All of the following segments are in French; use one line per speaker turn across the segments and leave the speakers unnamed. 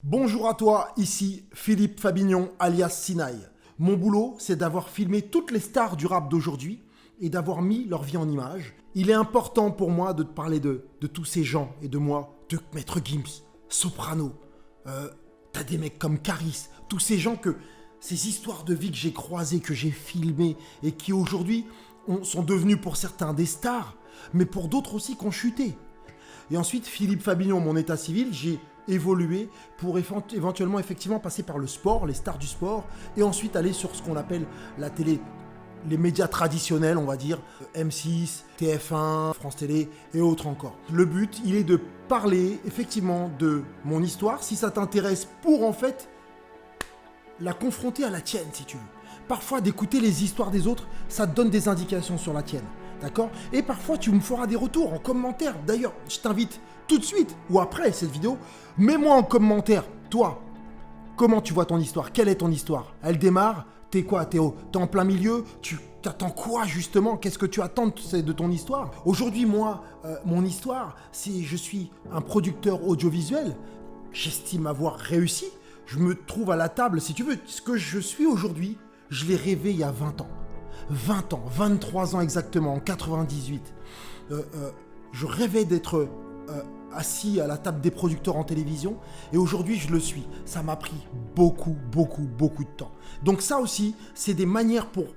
Bonjour à toi, ici Philippe Fabignon alias Sinaï. Mon boulot, c'est d'avoir filmé toutes les stars du rap d'aujourd'hui et d'avoir mis leur vie en image. Il est important pour moi de te parler de tous ces gens et de moi, de Maître Gims, Soprano, t'as des mecs comme Caris, tous ces gens ces histoires de vie que j'ai croisées, que j'ai filmées et qui aujourd'hui sont devenus pour certains des stars, mais pour d'autres aussi qui ont chuté. Et ensuite, Philippe Fabignon, mon état civil, j'ai évolué pour éventuellement effectivement passer par le sport, les stars du sport, et ensuite aller sur ce qu'on appelle la télé, les médias traditionnels, on va dire, M6, TF1, France Télé et autres encore. Le but, il est de parler effectivement de mon histoire, si ça t'intéresse, pour en fait la confronter à la tienne, si tu veux. Parfois, d'écouter les histoires des autres, ça te donne des indications sur la tienne. D'accord? Et parfois, tu me feras des retours en commentaire. D'ailleurs, je t'invite tout de suite ou après cette vidéo, mets-moi en commentaire, toi, comment tu vois ton histoire? Quelle est ton histoire? Elle démarre? T'es quoi? T'es en plein milieu? Tu t'attends quoi justement? Qu'est-ce que tu attends de ton histoire? Aujourd'hui, moi, mon histoire, c'est je suis un producteur audiovisuel. J'estime avoir réussi. Je me trouve à la table, si tu veux. Ce que je suis aujourd'hui, je l'ai rêvé il y a 20 ans. 20 ans, 23 ans exactement, en 98. Je rêvais d'être assis à la table des producteurs en télévision et aujourd'hui je le suis. Ça m'a pris beaucoup de temps. Donc ça aussi, c'est des manières pour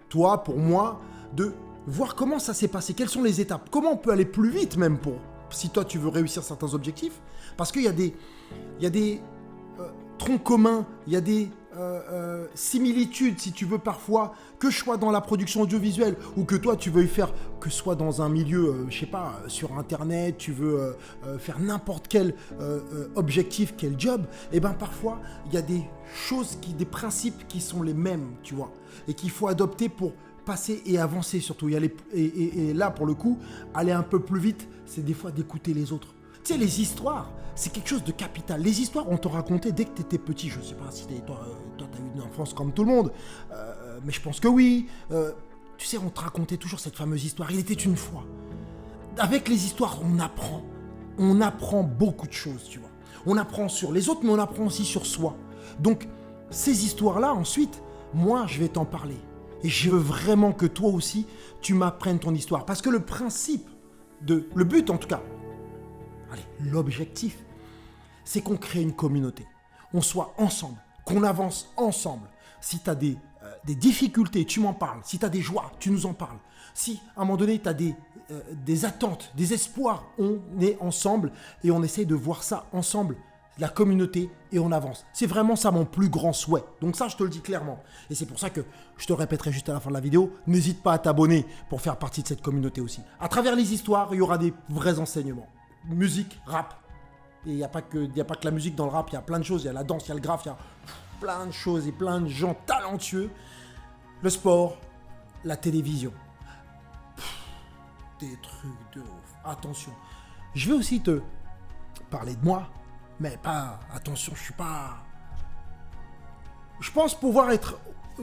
toi, pour moi, de voir comment ça s'est passé, quelles sont les étapes, comment on peut aller plus vite même si toi tu veux réussir certains objectifs. Parce qu'il y a des troncs communs, il y a des similitudes, si tu veux, parfois, que je sois dans la production audiovisuelle ou que toi tu veuilles faire, que ce soit dans un milieu, je sais pas, sur internet, tu veux faire n'importe quel objectif, quel job, et ben parfois il y a des choses, des principes qui sont les mêmes, tu vois, et qu'il faut adopter pour passer et avancer surtout. Et là, pour le coup, aller un peu plus vite, c'est des fois d'écouter les autres. Tu sais, les histoires, c'est quelque chose de capital. Les histoires, on te racontait dès que tu étais petit. Je ne sais pas si toi, tu as eu une enfance comme tout le monde, mais je pense que oui. Tu sais, on te racontait toujours cette fameuse histoire. Il était une fois. Avec les histoires, on apprend. On apprend beaucoup de choses, tu vois. On apprend sur les autres, mais on apprend aussi sur soi. Donc, ces histoires-là, ensuite, moi, je vais t'en parler. Et je veux vraiment que toi aussi, tu m'apprennes ton histoire. Parce que le but en tout cas, l'objectif, c'est qu'on crée une communauté. On soit ensemble, qu'on avance ensemble. Si tu as des difficultés, tu m'en parles. Si tu as des joies, tu nous en parles. Si à un moment donné, tu as des attentes, des espoirs, on est ensemble et on essaie de voir ça ensemble, la communauté, et on avance. C'est vraiment ça mon plus grand souhait. Donc ça, je te le dis clairement. Et c'est pour ça que je te répéterai juste à la fin de la vidéo, n'hésite pas à t'abonner pour faire partie de cette communauté aussi. À travers les histoires, il y aura des vrais enseignements. Musique, rap. Et il n'y a pas que la musique dans le rap, il y a plein de choses. Il y a la danse, il y a le graphe, il y a plein de choses et plein de gens talentueux. Le sport, la télévision. Des trucs de ouf. Attention. Je vais aussi te parler de moi, mais pas... Attention, je suis pas... Je pense pouvoir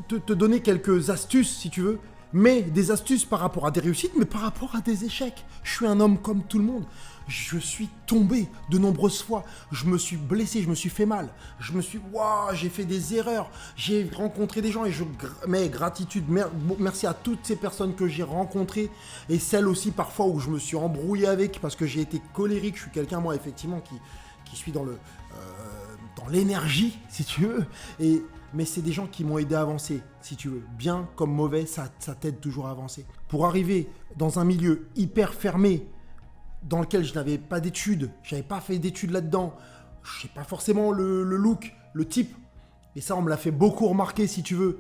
te donner quelques astuces, si tu veux, mais des astuces par rapport à des réussites, mais par rapport à des échecs. Je suis un homme comme tout le monde. Je suis tombé de nombreuses fois. Je me suis blessé, je me suis fait mal. J'ai fait des erreurs. J'ai rencontré des gens et mais gratitude, merci à toutes ces personnes que j'ai rencontrées et celles aussi parfois où je me suis embrouillé avec parce que j'ai été colérique. Je suis quelqu'un, moi, effectivement, qui suis dans l'énergie, si tu veux. Mais c'est des gens qui m'ont aidé à avancer, si tu veux. Bien comme mauvais, ça t'aide toujours à avancer. Pour arriver dans un milieu hyper fermé, dans lequel je n'avais pas d'études, j'avais pas fait d'études là-dedans, je n'ai pas forcément le look, le type, et ça on me l'a fait beaucoup remarquer, si tu veux,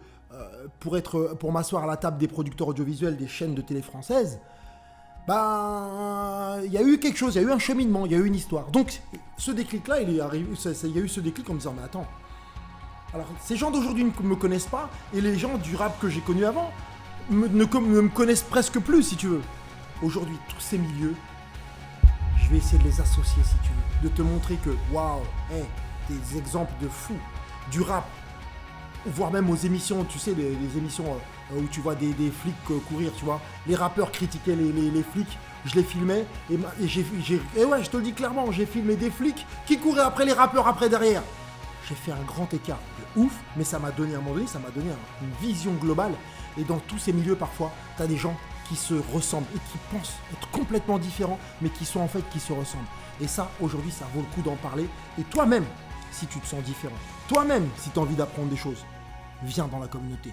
pour m'asseoir à la table des producteurs audiovisuels des chaînes de télé françaises, il y a eu quelque chose, il y a eu un cheminement, il y a eu une histoire. Donc ce déclic-là, il y a eu ce déclic en me disant, mais attends, alors ces gens d'aujourd'hui ne me connaissent pas, et les gens du rap que j'ai connu avant ne me connaissent presque plus, si tu veux. Aujourd'hui, tous ces milieux, je vais essayer de les associer, si tu veux, de te montrer que, waouh, des exemples de fous, du rap, voire même aux émissions, tu sais, les émissions où tu vois des flics courir, tu vois, les rappeurs critiquaient les flics, je les filmais et ouais, je te le dis clairement, j'ai filmé des flics qui couraient après les rappeurs après derrière. J'ai fait un grand écart de ouf, mais ça m'a donné à un moment donné, ça m'a donné une vision globale. Et dans tous ces milieux, parfois, tu as des gens qui se ressemblent et qui pensent être complètement différents, mais qui sont en fait qui se ressemblent. Et ça, aujourd'hui, ça vaut le coup d'en parler. Et toi-même, si tu te sens différent, toi-même, si tu as envie d'apprendre des choses, viens dans la communauté.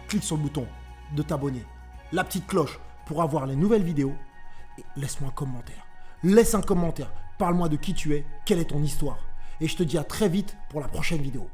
Clique sur le bouton de t'abonner, la petite cloche pour avoir les nouvelles vidéos. Et laisse-moi un commentaire. Laisse un commentaire. Parle-moi de qui tu es, quelle est ton histoire. Et je te dis à très vite pour la prochaine vidéo.